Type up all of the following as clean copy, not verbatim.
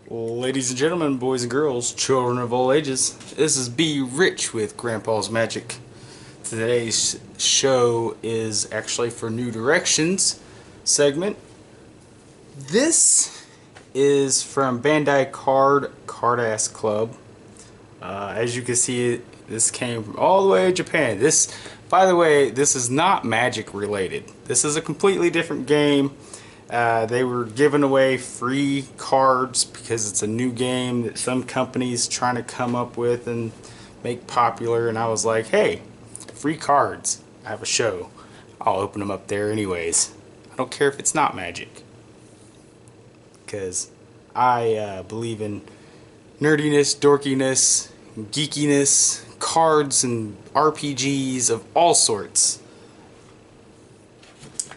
Ladies and gentlemen, boys and girls, children of all ages, this is Be Rich with Grandpa's Magic. Today's show is actually for New Directions segment. This is from Bandai Card Ass Club. As you can see, this came from all the way to Japan. This, by the way, this is not Magic related. This is a completely different game. They were giving away free cards because it's a new game that some company's trying to come up with and make popular, and I was like, hey, free cards. I have a show. I'll open them up there anyways. I don't care if it's not Magic, because I believe in nerdiness, dorkiness, geekiness, cards, and RPGs of all sorts.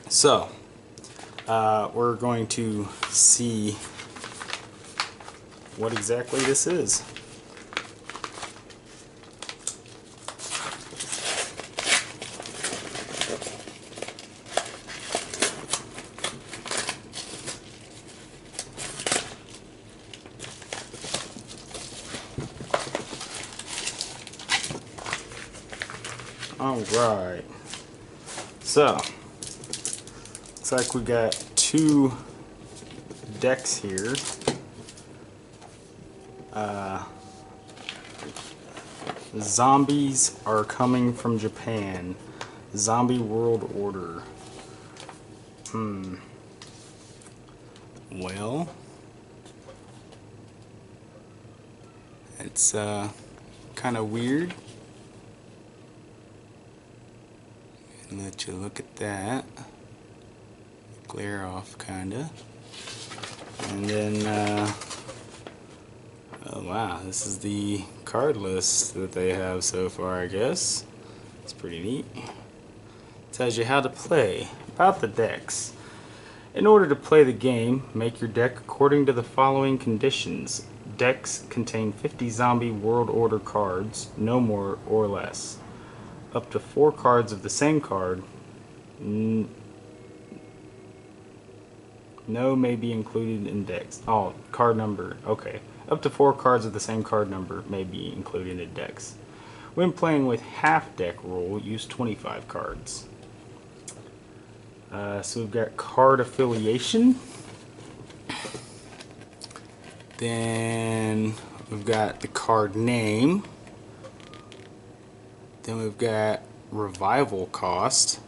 So we're going to see what exactly this is. Alright, so looks like we got two decks here. Zombies are coming from Japan. Zombie World Order. Well, it's kind of weird. And let you look at that. Glare off, kinda. And then, oh wow, this is the card list that they have so far, I guess. It's pretty neat. Tells you how to play. About the decks. In order to play the game, make your deck according to the following conditions. Decks contain 50 Zombie World Order cards, no more or less. Up to 4 cards of the same card. No may be included in decks. Oh, card number. Okay. Up to 4 cards of the same card number may be included in decks. When playing with half deck rule, use 25 cards. So we've got card affiliation. Then we've got the card name. Then we've got revival cost.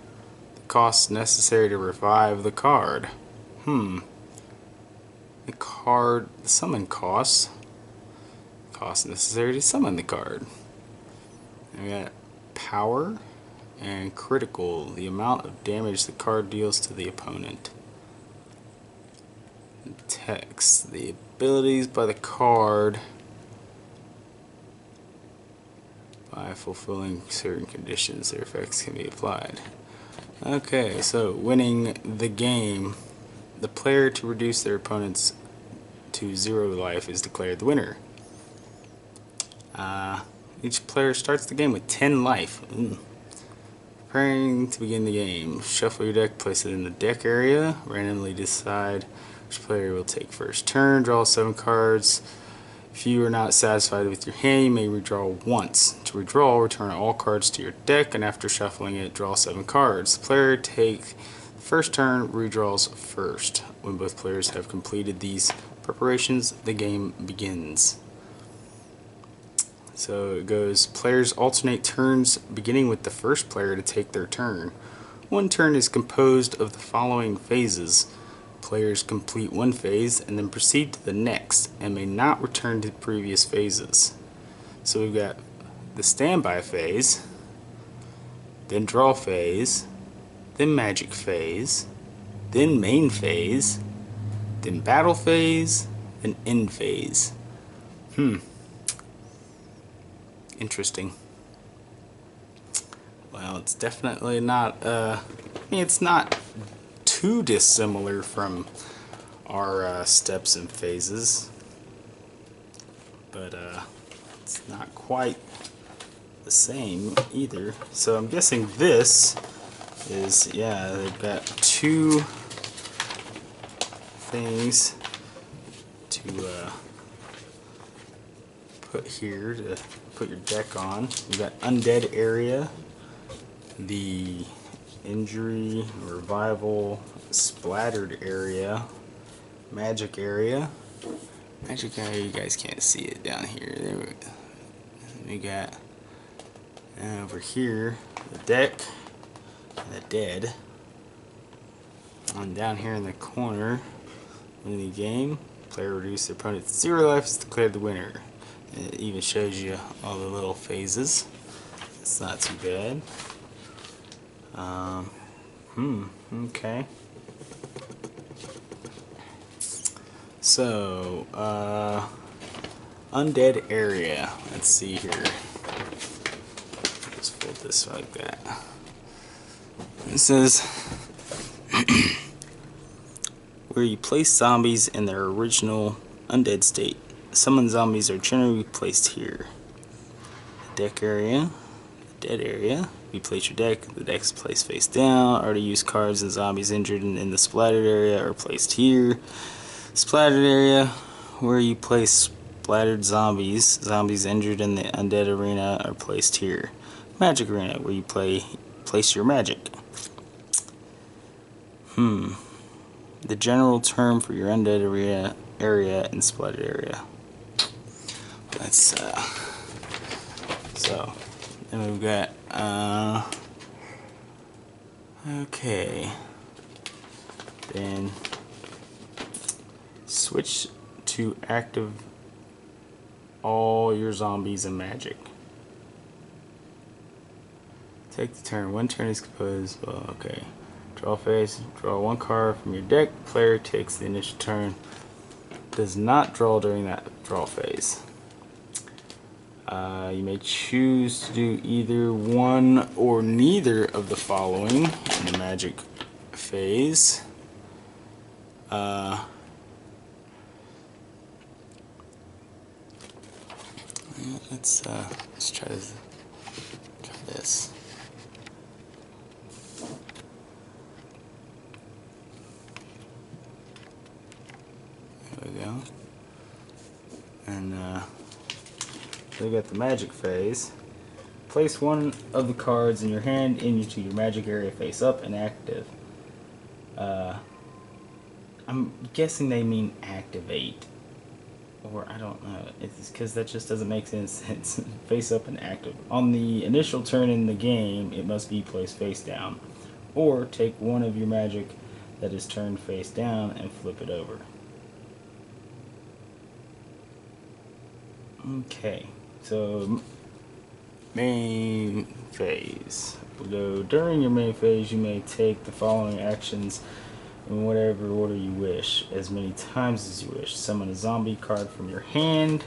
The cost necessary to revive the card. The summon cost. Cost necessary to summon the card. And we got power and critical. The amount of damage the card deals to the opponent. Text. The abilities by the card. By fulfilling certain conditions, their effects can be applied. Okay, so winning the game, the player to reduce their opponents to 0 life is declared the winner. Each player starts the game with 10 life. Preparing to begin the game. Shuffle your deck, place it in the deck area, randomly decide which player will take first turn, draw 7 cards. If you are not satisfied with your hand, you may redraw once. To redraw, return all cards to your deck, and after shuffling it, draw 7 cards. The player take first turn, redraws first. When both players have completed these preparations, the game begins. So it goes, players alternate turns, beginning with the first player to take their turn. One turn is composed of the following phases. Players complete one phase and then proceed to the next and may not return to previous phases. So we've got the standby phase, then draw phase, then magic phase, then main phase, then battle phase, then end phase. Interesting. Well, it's definitely not, it's not too dissimilar from our steps and phases, but it's not quite the same either. So I'm guessing this is, yeah, they've got two things to put here to put your deck on. You got Undead area, the Injury, Revival, Splattered area, Magic area. Magic area, you guys can't see it down here. There we got, and over here, the deck, and the dead. And down here in the corner, in the game, player reduces their opponent's 0 life is declared the winner. And it even shows you all the little phases. It's not too bad. Okay. So, Undead area. Let's see here. Just fold this like that. It says where you place zombies in their original undead state. Summoned zombies are generally placed here. The deck area, the dead area. You place your deck. The deck is placed face down. Already used cards and zombies injured in the splattered area are placed here. Splattered area, where you place splattered zombies. Zombies injured in the undead arena are placed here. Magic arena, where you place your magic. The general term for your undead area and splattered area. That's so. Then we've got okay. Then switch to active all your zombies and magic. Take the turn. One turn is composed. Well, okay. Draw phase. Draw one card from your deck. Player takes the initial turn. Does not draw during that draw phase. You may choose to do either one or neither of the following in the magic phase. Let's try this. There we go. And we got the magic phase. Place one of the cards in your hand into your magic area face up and active. I'm guessing they mean activate. Or I don't know. It's because that just doesn't make sense. Face up and active. On the initial turn in the game, it must be placed face down. Or take one of your magic that is turned face down and flip it over. Okay, so main phase. During your main phase, you may take the following actions in whatever order you wish, as many times as you wish. Summon a zombie card from your hand.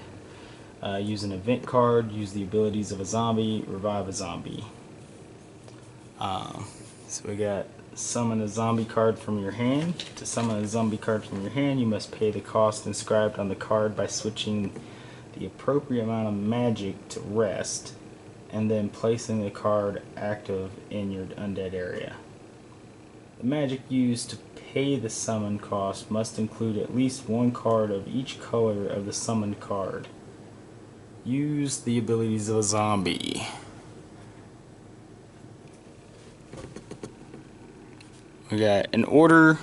Use an event card. Use the abilities of a zombie. Revive a zombie. So we got summon a zombie card from your hand. To summon a zombie card from your hand, you must pay the cost inscribed on the card by switching the appropriate amount of magic to rest, and then placing the card active in your undead area. The magic used to pay the summon cost must include at least one card of each color of the summoned card. Use the abilities of a zombie. We got in order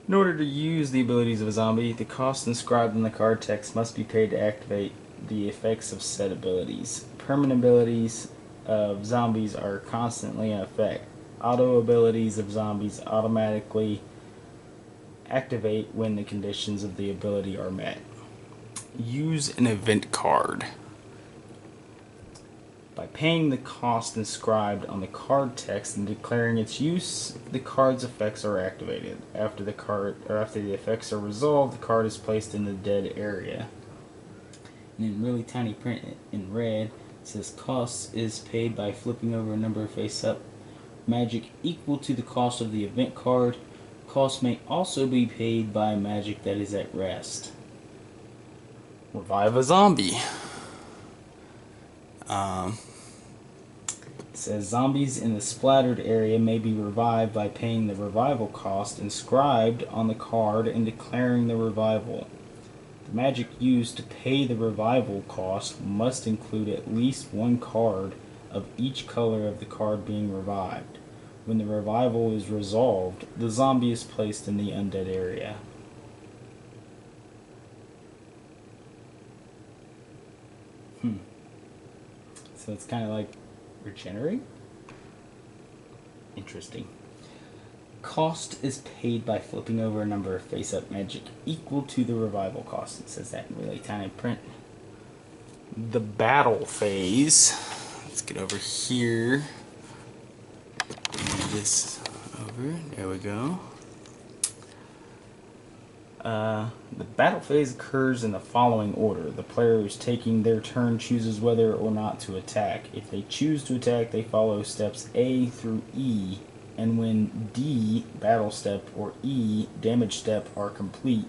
to use the abilities of a zombie, the cost inscribed in the card text must be paid to activate the effects of said abilities. Permanent abilities of zombies are constantly in effect. Auto abilities of zombies automatically activate when the conditions of the ability are met. Use an event card. By paying the cost inscribed on the card text and declaring its use, the card's effects are activated. After the effects are resolved, the card is placed in the dead area. And in really tiny print in red, it says cost is paid by flipping over a number face up magic equal to the cost of the event card. Cost may also be paid by magic that is at rest. Revive a zombie. It says zombies in the splattered area may be revived by paying the revival cost inscribed on the card and declaring the revival. The magic used to pay the revival cost must include at least one card of each color of the card being revived. When the revival is resolved, the zombie is placed in the undead area. So it's kind of like regenerate? Interesting. Cost is paid by flipping over a number of face-up magic equal to the revival cost. It says that in really tiny print. The battle phase. Let's get over here. Move this over. There we go. The battle phase occurs in the following order. The player who's taking their turn chooses whether or not to attack. If they choose to attack, they follow steps A through E, and when D, battle step, or E, damage step, are complete,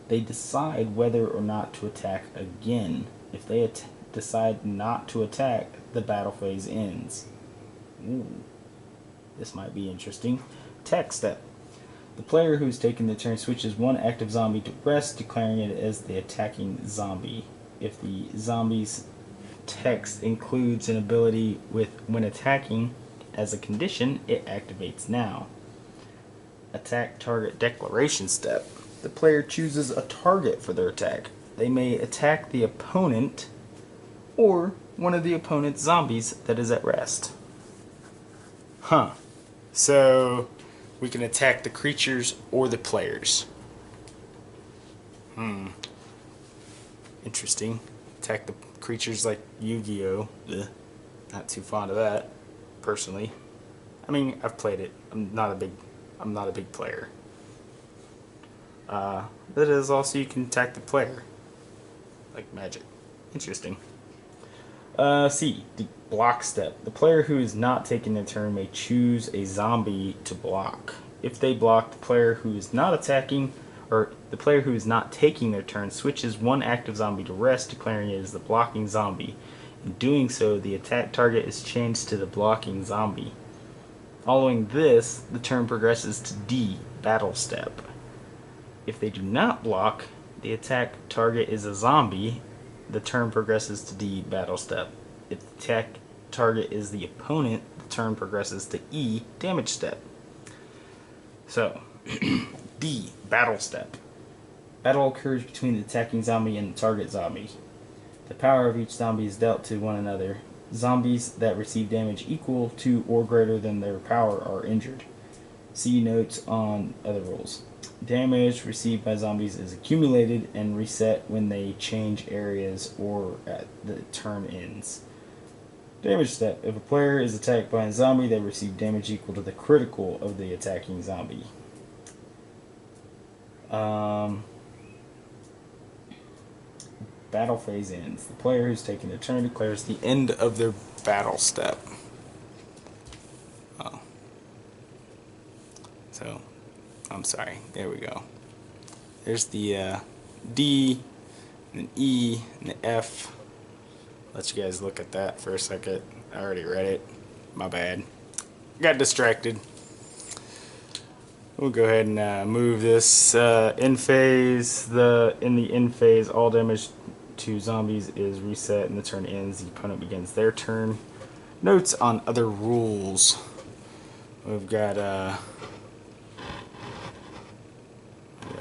they decide whether or not to attack again. If they decide not to attack, the battle phase ends. Ooh, this might be interesting. Attack step. The player who is taking the turn switches one active zombie to rest, declaring it as the attacking zombie. If the zombie's text includes an ability with when attacking as a condition, it activates now. Attack target declaration step. The player chooses a target for their attack. They may attack the opponent or one of the opponent's zombies that is at rest. So we can attack the creatures or the players. Interesting. Attack the creatures like Yu-Gi-Oh! Not too fond of that, personally. I mean, I've played it. I'm not a big player. But it is also you can attack the player, like Magic. Interesting. C. The block step. The player who is not taking their turn may choose a zombie to block. If they block, the player who is not attacking, or the player who is not taking their turn, switches one active zombie to rest, declaring it as the blocking zombie. In doing so, the attack target is changed to the blocking zombie. Following this, the turn progresses to D, battle step. If they do not block, the attack target is a zombie. The turn progresses to D, battle step. If the attack target is the opponent, the turn progresses to E, damage step. So, D, battle step. Battle occurs between the attacking zombie and the target zombie. The power of each zombie is dealt to one another. Zombies that receive damage equal to or greater than their power are injured. See notes on other rules. Damage received by zombies is accumulated and reset when they change areas or at the turn ends. Damage step. If a player is attacked by a zombie, they receive damage equal to the critical of the attacking zombie. Battle phase ends. The player who's taking their turn declares the end of their battle step. So, I'm sorry. There we go. There's the D, and E, and the F. Let you guys look at that for a second. I already read it. My bad. Got distracted. We'll go ahead and move this end phase. In the end phase, all damage to zombies is reset and the turn ends. The opponent begins their turn. Notes on other rules. We've got a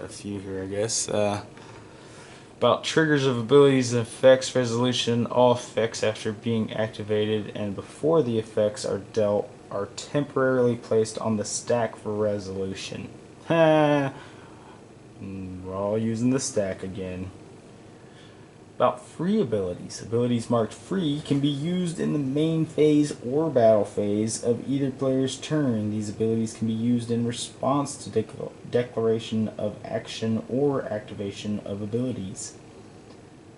few here, I guess. About triggers of abilities and effects resolution. All effects after being activated and before the effects are dealt are temporarily placed on the stack for resolution. We're all using the stack again. About free abilities. Abilities marked free can be used in the main phase or battle phase of either player's turn. These abilities can be used in response to declaration of action or activation of abilities.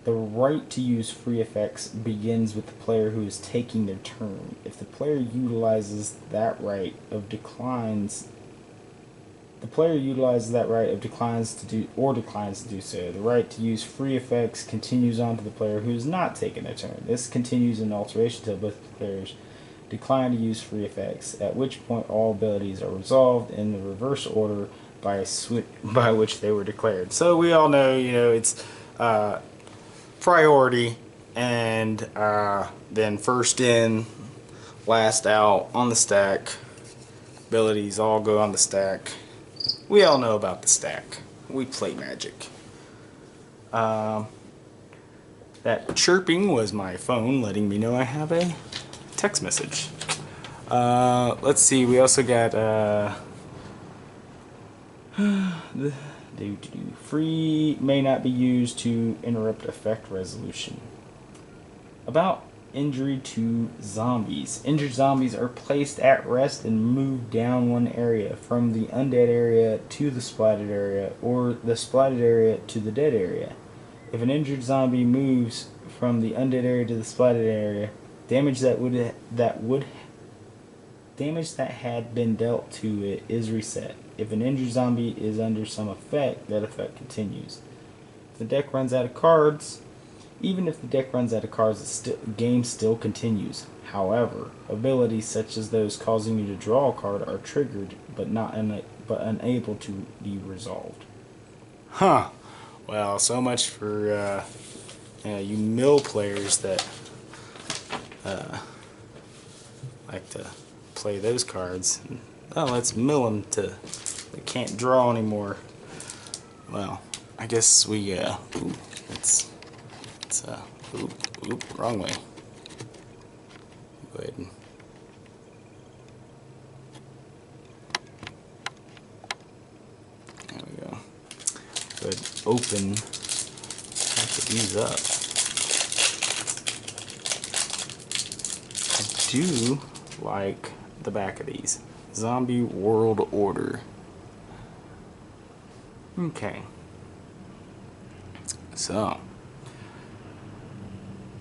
The right to use free effects begins with the player who is taking their turn. If the player utilizes that right of declines to do so. The right to use free effects continues on to the player who is not taking their turn. This continues in alteration until both players decline to use free effects, at which point all abilities are resolved in the reverse order by which they were declared. So we all know, it's priority, and then first in, last out on the stack. Abilities all go on the stack. We all know about the stack. We play Magic. That chirping was my phone letting me know I have a text message. Let's see, we also got free may not be used to interrupt effect resolution. About injury to zombies. Injured zombies are placed at rest and moved down one area, from the undead area to the splatted area, or the splatted area to the dead area. If an injured zombie moves from the undead area to the splatted area, damage that had been dealt to it is reset. If an injured zombie is under some effect, that effect continues. If the deck runs out of cards, even if the deck runs out of cards, the game still continues. However, abilities such as those causing you to draw a card are triggered, but unable to be resolved. Huh. Well, so much for you mill players that like to play those cards. Oh, let's mill them to they can't draw anymore. Well, I guess we ooh, it's wrong way. Go ahead and there we go. Go ahead and open these up. I do like the back of these. Zombie World Order. Okay. So,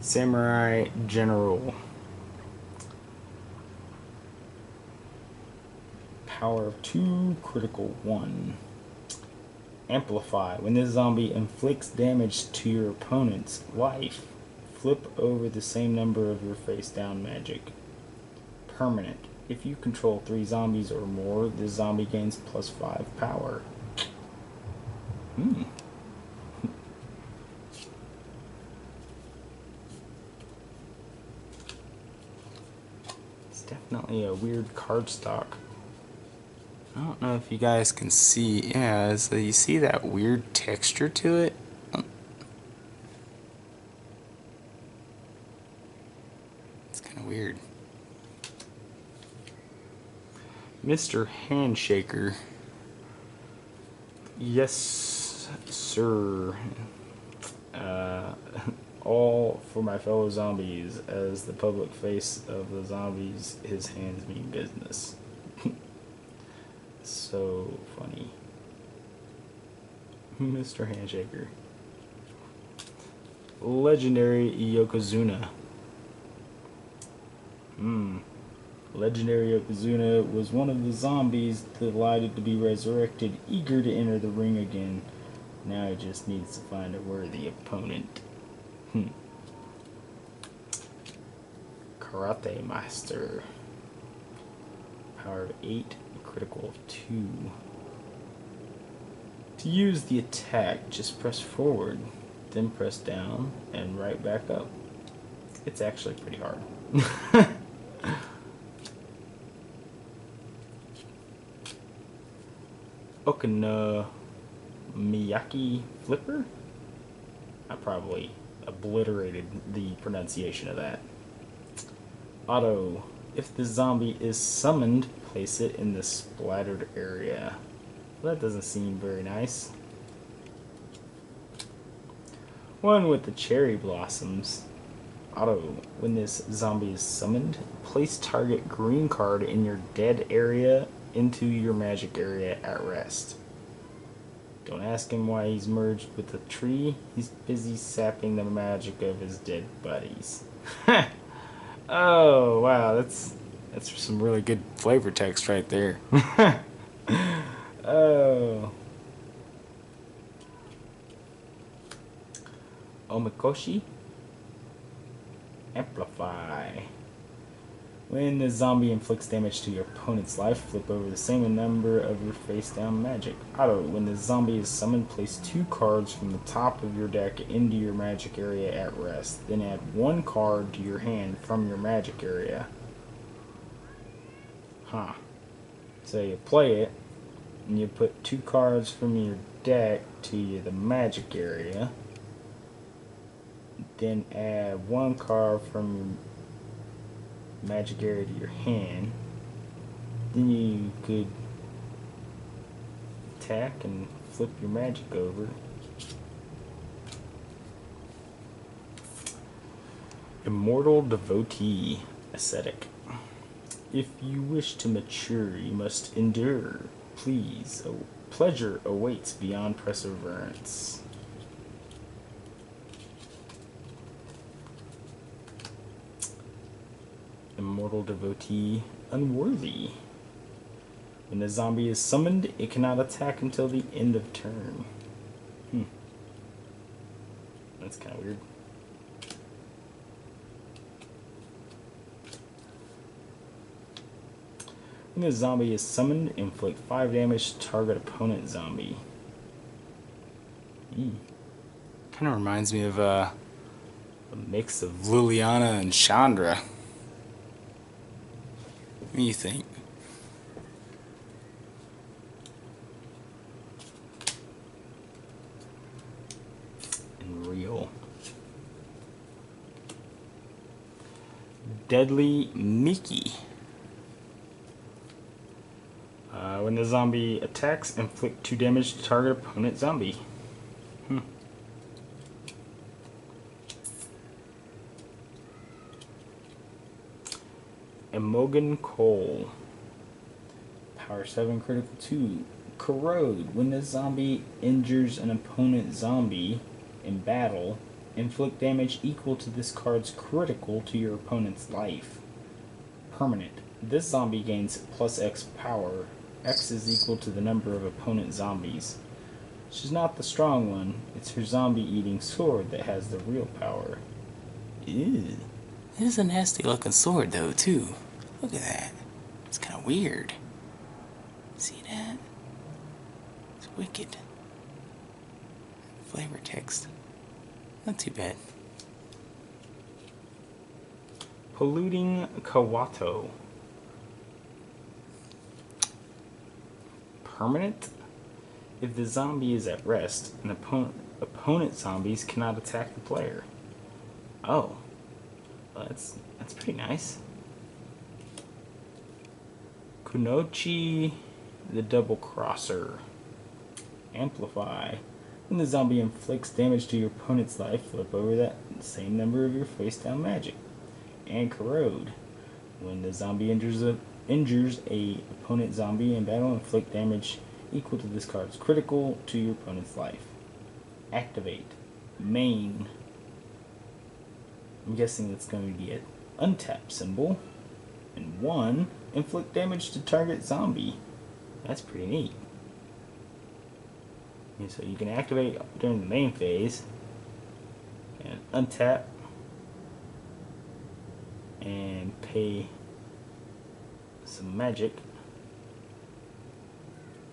Samurai General. Power of 2, critical 1. Amplify. When this zombie inflicts damage to your opponent's life, flip over the same number of your face down magic. Permanent. If you control 3 zombies or more, this zombie gains +5 power. It's definitely a weird card stock. I don't know if you guys can see. Yeah, so you see that weird texture to it? It's kind of weird. Mr. Handshaker. Yes, sir. All for my fellow zombies. As the public face of the zombies, his hands mean business. So funny. Mr. Handshaker. Legendary Yokozuna. Legendary Yokozuna was one of the zombies delighted to be resurrected, eager to enter the ring again. Now he just needs to find a worthy opponent. Karate Master. Power of 8, critical of 2. To use the attack, just press forward, then press down, and right back up. It's actually pretty hard. Okonomiyaki Flipper? I probably obliterated the pronunciation of that. Auto. If the zombie is summoned, place it in the splattered area. Well, that doesn't seem very nice. One with the cherry blossoms. Auto. When this zombie is summoned, place target green card in your dead area into your magic area at rest. Don't ask him why he's merged with the tree. He's busy sapping the magic of his dead buddies. Oh, wow, that's some really good flavor text right there. Oh. Omikoshi. Amplify. When the zombie inflicts damage to your opponent's life, flip over the same number of your face-down magic. Auto. When the zombie is summoned, place 2 cards from the top of your deck into your magic area at rest. Then add 1 card to your hand from your magic area. Huh. So you play it, and you put 2 cards from your deck to the magic area. Then add 1 card from your magic area to your hand. Then you could attack and flip your magic over. Immortal Devotee Ascetic. If you wish to mature, you must endure. Please, pleasure awaits beyond perseverance. Immortal Devotee Unworthy. When the zombie is summoned, it cannot attack until the end of turn. That's kind of weird. When the zombie is summoned, inflict 5 damage to target opponent zombie. Kind of reminds me of a mix of Liliana and Chandra. What do you think? And real. Deadly Mickey. When the zombie attacks, inflict 2 damage to target opponent zombie. Imogen Cole. Power 7, critical 2. Corrode. When the zombie injures an opponent zombie in battle, inflict damage equal to this card's critical to your opponent's life. Permanent. This zombie gains plus X power. X is equal to the number of opponent zombies. She's not the strong one. It's her zombie-eating sword that has the real power. Ew. It is a nasty looking sword though, too. Look at that. It's kind of weird. See that? It's wicked. Flavor text. Not too bad. Polluting Kawato. Permanent? If the zombie is at rest, an opponent zombies cannot attack the player. Oh. Well, that's pretty nice. Kunoichi the Double Crosser. Amplify. When the zombie inflicts damage to your opponent's life, flip over that same number of your face-down magic. And Corrode. When the zombie injures a opponent zombie in battle, inflict damage equal to this card's critical to your opponent's life. Activate. Main. I'm guessing that's going to be an untap symbol. And 1, inflict damage to target zombie. That's pretty neat. And so you can activate during the main phase. And untap. And pay some magic.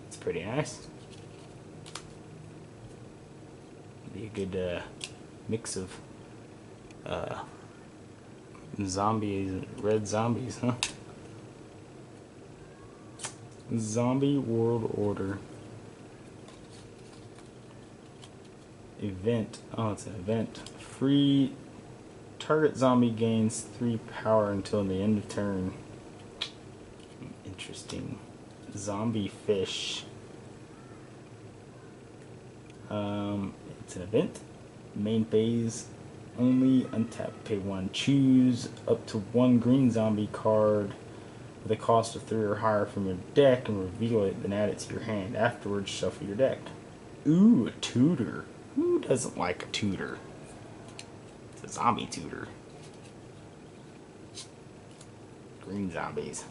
It's pretty nice. Be a good mix of zombies, red zombies, huh? Zombie World Order. Event. Oh, it's an event. Free. Target zombie gains 3 power until the end of turn. Interesting. Zombie Fish. It's an event. Main phase. Only untap, pay 1. Choose up to 1 green zombie card with a cost of 3 or higher from your deck and reveal it, then add it to your hand. Afterwards, shuffle your deck. Ooh, a tutor. Who doesn't like a tutor? It's a zombie tutor. Green zombies.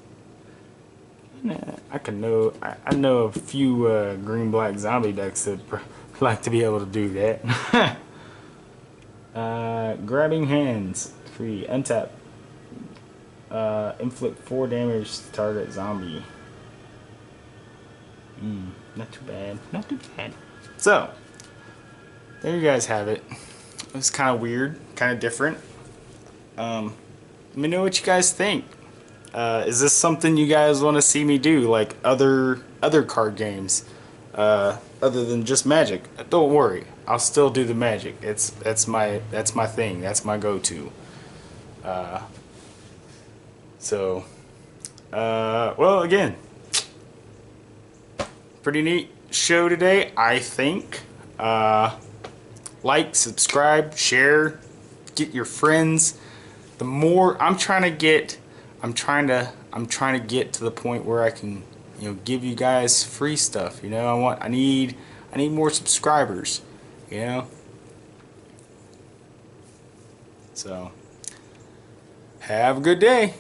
I know a few green-black zombie decks that like to be able to do that. Grabbing Hands. Free. Untap. Inflict 4 damage to target zombie. Not too bad. Not too bad. So, there you guys have it. It's kind of weird, kind of different. Let me know what you guys think. Is this something you guys want to see me do, like other card games, other than just Magic? Don't worry, I'll still do the Magic. That's my thing. That's my go-to. Well, again, pretty neat show today, I think. Like, subscribe, share, get your friends. The more I'm trying to get to the point where I can, give you guys free stuff. I need more subscribers. So have a good day.